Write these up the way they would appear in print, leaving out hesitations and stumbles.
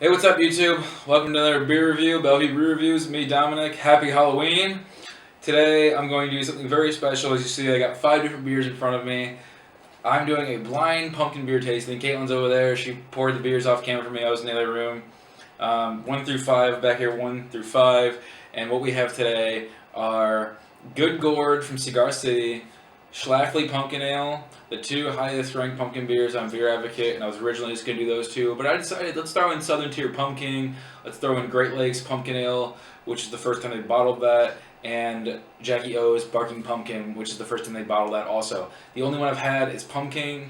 Hey, what's up, YouTube? Welcome to another beer review, Bellevue Brew Reviews. Me, Dominic. Happy Halloween. Today, I'm going to do something very special. As you see, I got 5 different beers in front of me. I'm doing a blind pumpkin beer tasting. Caitlin's over there. She poured the beers off camera for me. I was in the other room. 1 through 5, back here, 1 through 5. And what we have today are Good Gourd from Cigar City, Schlafly Pumpkin Ale, the 2 highest ranked pumpkin beers on Beer Advocate, and I was originally just going to do those 2, but I decided let's throw in Southern Tier Pumking, let's throw in Great Lakes Pumpkin Ale, which is the first time they bottled that, and Jackie O's Barking Pumpkin, which is the first time they bottled that also. The only one I've had is Pumking,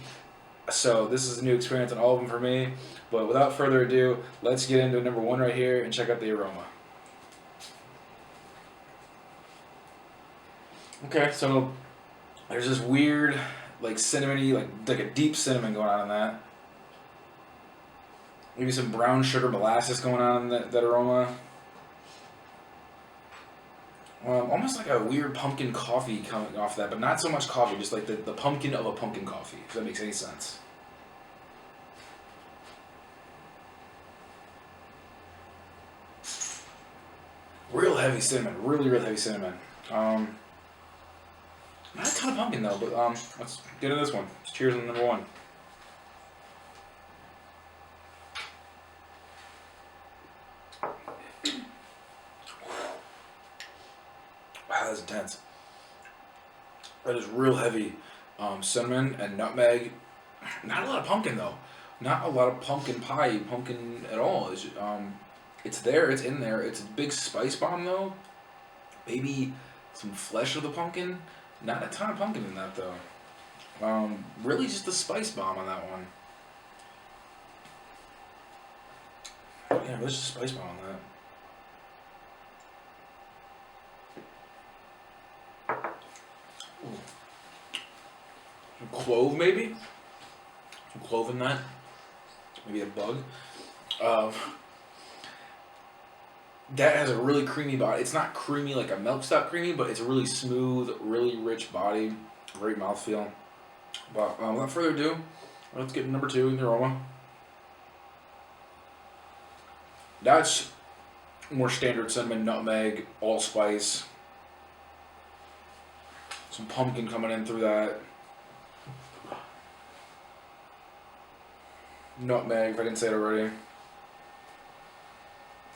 so this is a new experience on all of them for me, but without further ado, let's get into number 1 right here and check out the aroma. Okay, so there's this weird, like cinnamony, like a deep cinnamon going on in that. Maybe some brown sugar molasses going on in that aroma. Almost like a weird pumpkin coffee coming off that, but not so much coffee, just like the pumpkin of a pumpkin coffee, if that makes any sense. Real heavy cinnamon, really heavy cinnamon. Not a ton of pumpkin though, but let's get into this one. Cheers on number 1. Wow, that's intense. That is real heavy cinnamon and nutmeg. Not a lot of pumpkin though. Not a lot of pumpkin pie, pumpkin at all. It's there, it's in there. It's a big spice bomb though. Maybe some flesh of the pumpkin. Not a ton of pumpkin in that though. Really just the spice bomb on that one. Yeah, there's just a spice bomb on that. Ooh. Some clove maybe? Some clove in that. Maybe a bug. That has a really creamy body. It's not creamy like a milk stout creamy, but it's a really smooth, really rich body. Great mouthfeel. But without further ado, let's get to number 2 in the aroma. That's more standard cinnamon, nutmeg, allspice. Some pumpkin coming in through that. Nutmeg, if I didn't say it already.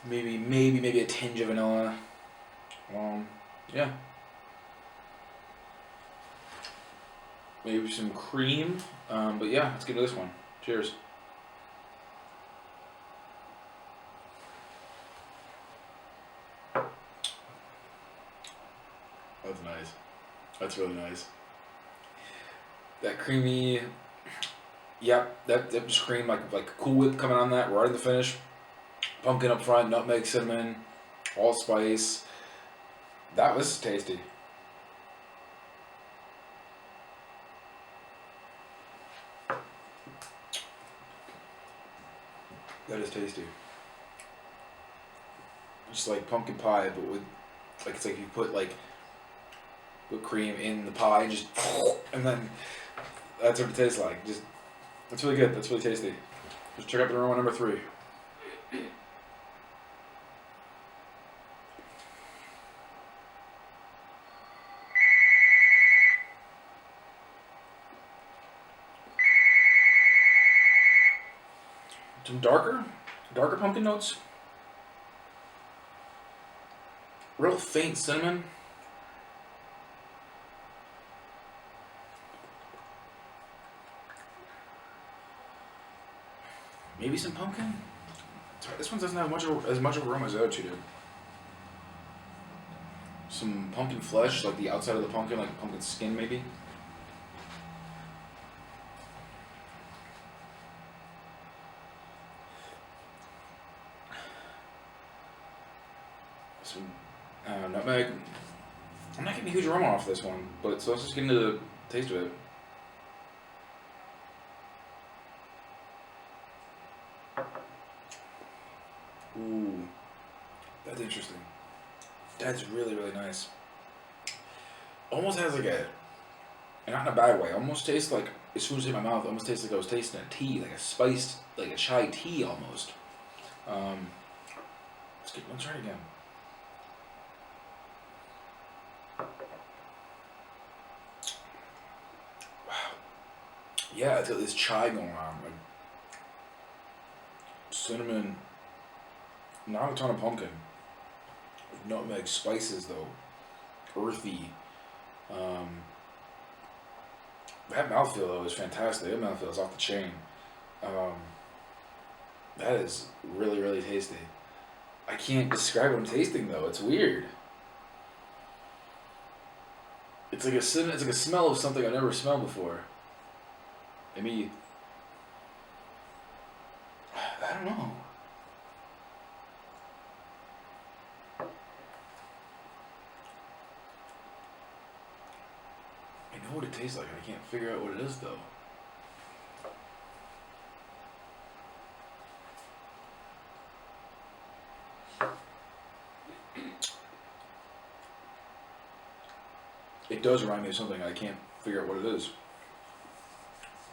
Maybe a tinge of vanilla. Yeah. Maybe some cream. But yeah, let's get to this one. Cheers. That's nice. That's really nice. That creamy. Yep, that just cream like Cool Whip coming on that right in the finish. Pumpkin up front, nutmeg, cinnamon, allspice. That was tasty. That is tasty. Just like pumpkin pie, but with it's like you put like whipped cream in the pie and just and then that's what it tastes like. That's really good. That's really tasty. Just check out the aroma number 3. Some darker pumpkin notes. Real faint cinnamon. Maybe some pumpkin. Sorry, this one doesn't have as much aroma as the other 2 did. Some pumpkin flesh, like the outside of the pumpkin, like pumpkin skin maybe. Some nutmeg. I'm not getting a huge aroma off this one, but so let's just get into the taste of it. Ooh, that's interesting. That's really nice. Almost has like and not in a bad way. Almost tastes like, as soon as it hit my mouth, almost tastes like I was tasting a tea, like a spiced, like a chai tea almost. Let's try it again. Wow. Yeah, it's got this chai going on. Like cinnamon, not a ton of pumpkin. Nutmeg, spices though, earthy. That mouthfeel though is fantastic. That mouthfeel is off the chain. That is really, really tasty. I can't describe what I'm tasting though. It's weird. It's like a smell of something I've never smelled before. Maybe I don't know. I know what it tastes like. I can't figure out what it is though. It does remind me of something. I can't figure out what it is.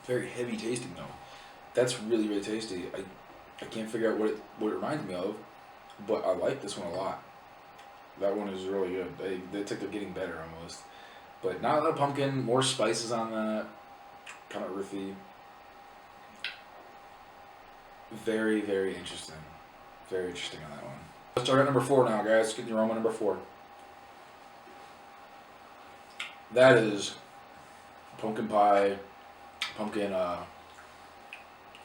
Very heavy tasting though. That's really, really tasty. I can't figure out what it reminds me of, but I like this one a lot. That one is really good. It's like they're getting better almost. But not a lot of pumpkin, more spices on that. Kind of earthy. Very, very interesting. Very interesting on that one. Let's start at number 4 now, guys. Get the aroma number 4. That is pumpkin pie, pumpkin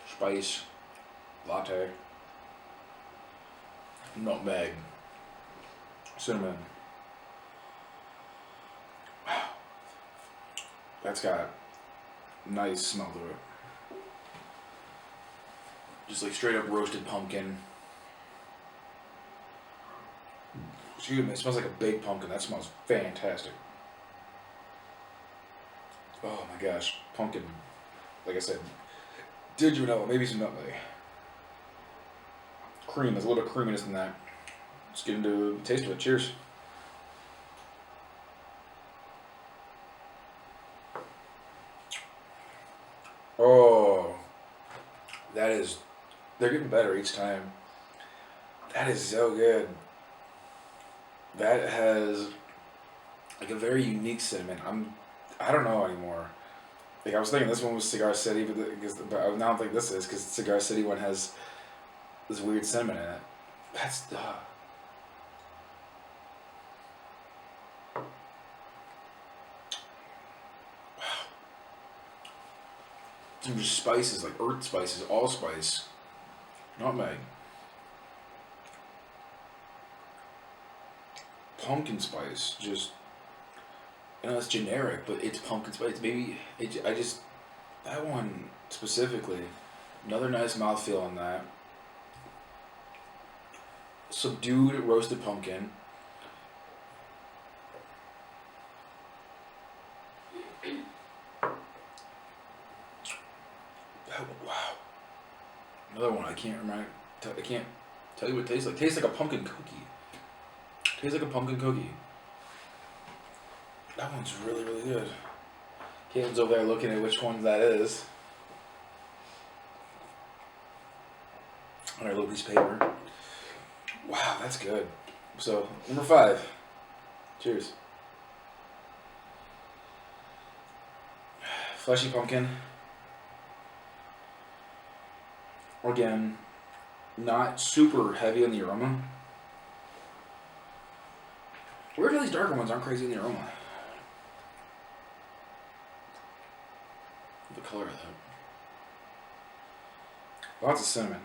spice latte, nutmeg, cinnamon. Wow. That's got nice smell to it. Just like straight up roasted pumpkin. Excuse me, it smells like a baked pumpkin. That smells fantastic. Oh my gosh, pumpkin. Like I said, did you know? Maybe some nutmeg. Cream, there's a little creaminess in that. Let's get into the taste of it. Cheers. Oh, they're getting better each time. That is so good. That has like a very unique cinnamon. I don't know anymore. Like I was thinking this one was Cigar City, but I now think this is because Cigar City one has this weird cinnamon in it. That's some just spices like earth spices, allspice, nutmeg, pumpkin spice. Just it's generic, but it's pumpkin spice. Maybe that one specifically, another nice mouthfeel on that. Subdued roasted pumpkin. Wow. Another one I can't tell you what it tastes like. It tastes like a pumpkin cookie. Tastes like a pumpkin cookie. That one's really, really good. Caitlin's over there looking at which one that is. On our little piece of paper. Wow, that's good. So, number 5. Cheers. Fleshy pumpkin. Again, not super heavy in the aroma. Weirdly, these darker ones aren't crazy in the aroma. The color of that. Lots of cinnamon.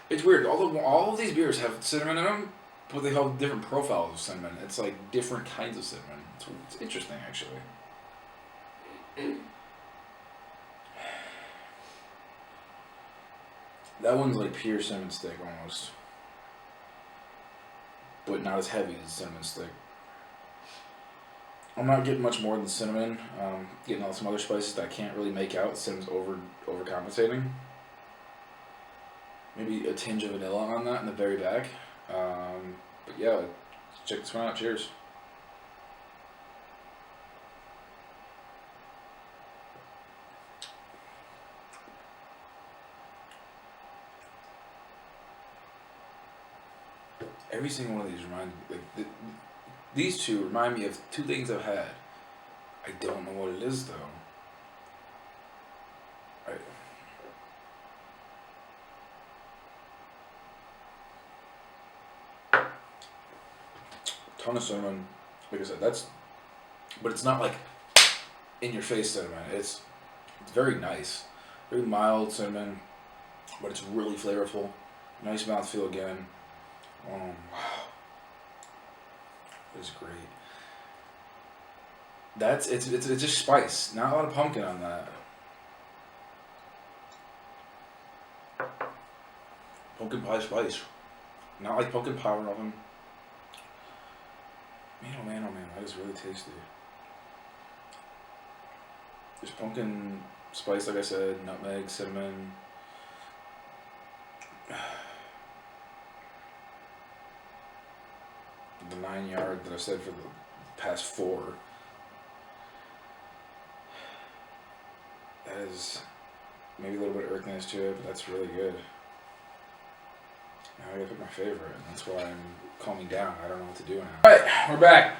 It's weird. All of these beers have cinnamon in them, but they have different profiles of cinnamon. It's like different kinds of cinnamon. It's interesting, actually. That one's like pure cinnamon stick almost, but not as heavy as cinnamon stick. I'm not getting much more than cinnamon. Getting all some other spices that I can't really make out. Cinnamon's overcompensating. Maybe a tinge of vanilla on that in the very back. But yeah, check this one out. Cheers. every single one of these these two remind me of two things I've had. I don't know what it is though. Ton of cinnamon, like I said, but it's not like in your face cinnamon. It's very nice, very mild cinnamon, but it's really flavorful. Nice mouthfeel again. Wow, it's great. It's just spice, not a lot of pumpkin on that. Pumpkin pie spice, not like pumpkin pie or nothing. Man, oh man, that is really tasty. There's pumpkin spice, like I said, nutmeg, cinnamon. The 9 yard that I said for the past 4. That is maybe a little bit of earthiness to it, but that's really good. Now I gotta pick my favorite, and that's why I'm calming down. I don't know what to do now. Alright, we're back.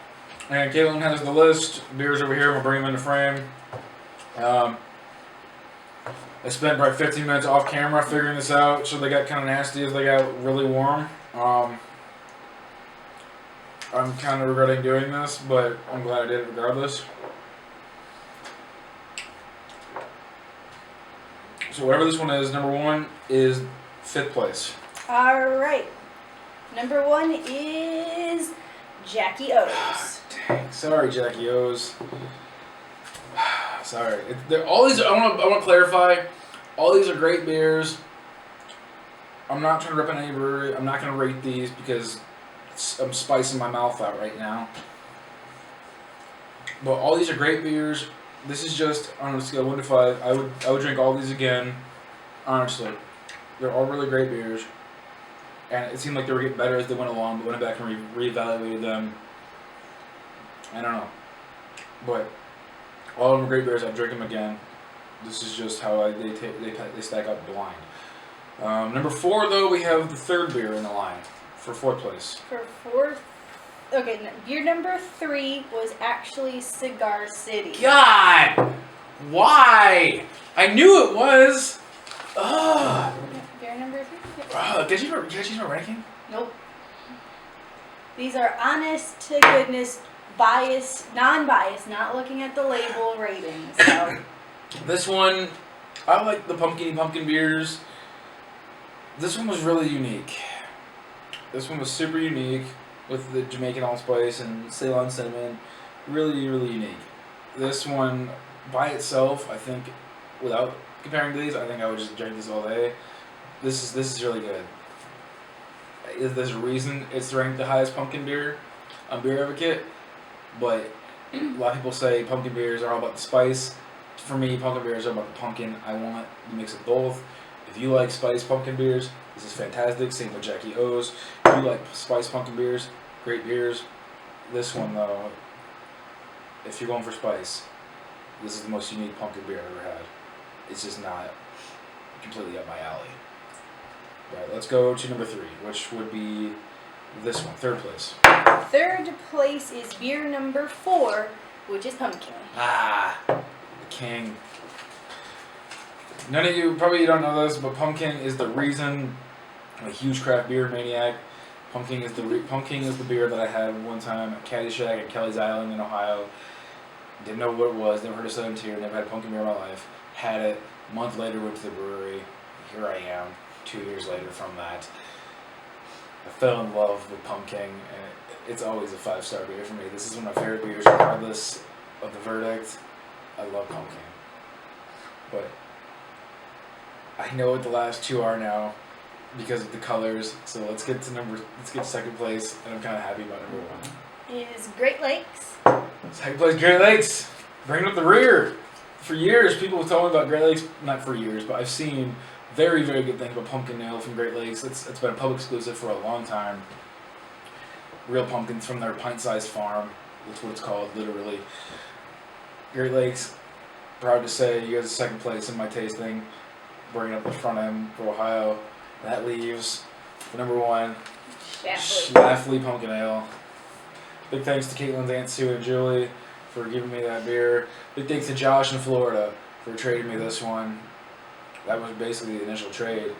And Caitlin has the list. Beers over here, we'll bring them into frame. I spent probably 15 minutes off camera figuring this out, so they got kind of nasty as they got really warm. I'm kind of regretting doing this, but I'm glad I did it regardless. So whatever this one is, number 1 is 5th place. Alright. Number 1 is Jackie O's. Dang, sorry, Jackie O's. Sorry. All these, I want to clarify, all these are great beers. I'm not trying to rip on any brewery. I'm not going to rate these because I'm spicing my mouth out right now. But all these are great beers. This is just on a scale of 1 to 5. I would drink all these again. Honestly, they're all really great beers, and it seemed like they were getting better as they went along. But went back and reevaluated them. I don't know, but all of them are great beers. I'd drink them again. This is just how they stack up blind. Number 4 though, we have the 3rd beer in the line for 4th place. For 4th. Okay, beer number 3 was actually Cigar City. God! Why? I knew it was! Ugh! Beer number 3? Did you choose my ranking? Nope. These are honest to goodness, non-biased, not looking at the label ratings. So. This one, I like the pumpkin beers. This one was really unique. This one was super unique. With the Jamaican allspice and Ceylon cinnamon, really, really unique. This one, by itself, I think, without comparing to these, I think I would just drink this all day. This is really good. There's a reason it's ranked the highest pumpkin beer on Beer Advocate, but a lot of people say pumpkin beers are all about the spice. For me, pumpkin beers are about the pumpkin. I want the mix of both. If you like spiced pumpkin beers, this is fantastic. Same with Jackie O's. If you like spiced pumpkin beers, great beers. This one though, if you're going for spice, this is the most unique pumpkin beer I've ever had. It's just not completely up my alley. Right, let's go to number 3, which would be this one, 3rd place. 3rd place is beer number 4, which is Pumpking. Ah, the king. None of you probably don't know this, but Pumking is the reason I'm a huge craft beer maniac. Pumking is the beer that I had one time at Caddy Shack at Kelly's Island in Ohio. Didn't know what it was, never heard of Southern Tier, never had a pumpkin beer in my life. Had it, a month later went to the brewery. Here I am, 2 years later from that. I fell in love with Pumking, and it's always a 5-star beer for me. This is one of my favorite beers, regardless of the verdict. I love Pumking. But I know what the last 2 are now because of the colors. So let's get to 2nd place, and I'm kind of happy about number 1. Is Great Lakes. 2nd place, Great Lakes. Bringing up the rear. For years, people have told me about Great Lakes. Not for years, but I've seen very, very good things about pumpkin ale from Great Lakes. It's been a public exclusive for a long time. Real pumpkins from their pint-sized farm. That's what it's called, literally. Great Lakes. Proud to say you guys are 2nd place in my tasting. Bringing up the front end for Ohio. That leaves for number 1. Schlafly Pumpkin Ale. Big thanks to Caitlin's Aunt Sue and Julie for giving me that beer. Big thanks to Josh in Florida for trading me this one. That was basically the initial trade,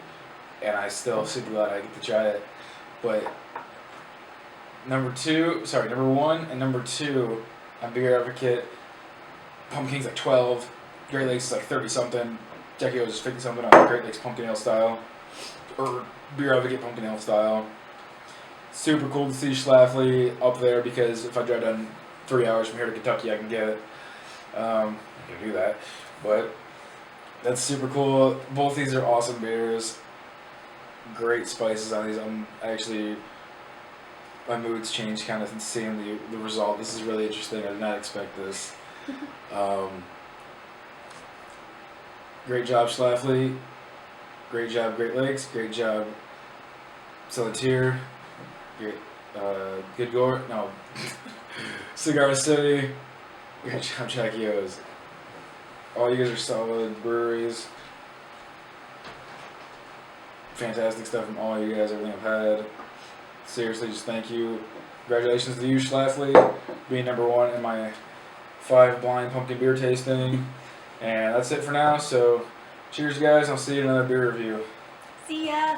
and I still super glad I get to try it. But number one and number two, I'm Beer Advocate. Pumpking's like 12, Great Lakes is like 30 something, Jackie O's is 50 something on Great Lakes Pumpkin Ale style, or Beer Advocate Pumpkin Ale style. Super cool to see Schlafly up there because if I drive down 3 hours from here to Kentucky, I can get it. I can do that, but that's super cool. Both these are awesome beers. Great spices on these. My mood's changed kind of since seeing the result. This is really interesting. I did not expect this. Great job, Schlafly. Great job, Great Lakes. Great job, Solitaire. Great, good Gourd. No. Cigar City. Great job, Jackie O's. All you guys are solid. Breweries. Fantastic stuff from all you guys, everything I've had. Seriously, just thank you. Congratulations to you, Schlafly, being number one in my 5 blind pumpkin beer tasting. And that's it for now, so cheers guys, I'll see you in another beer review. See ya!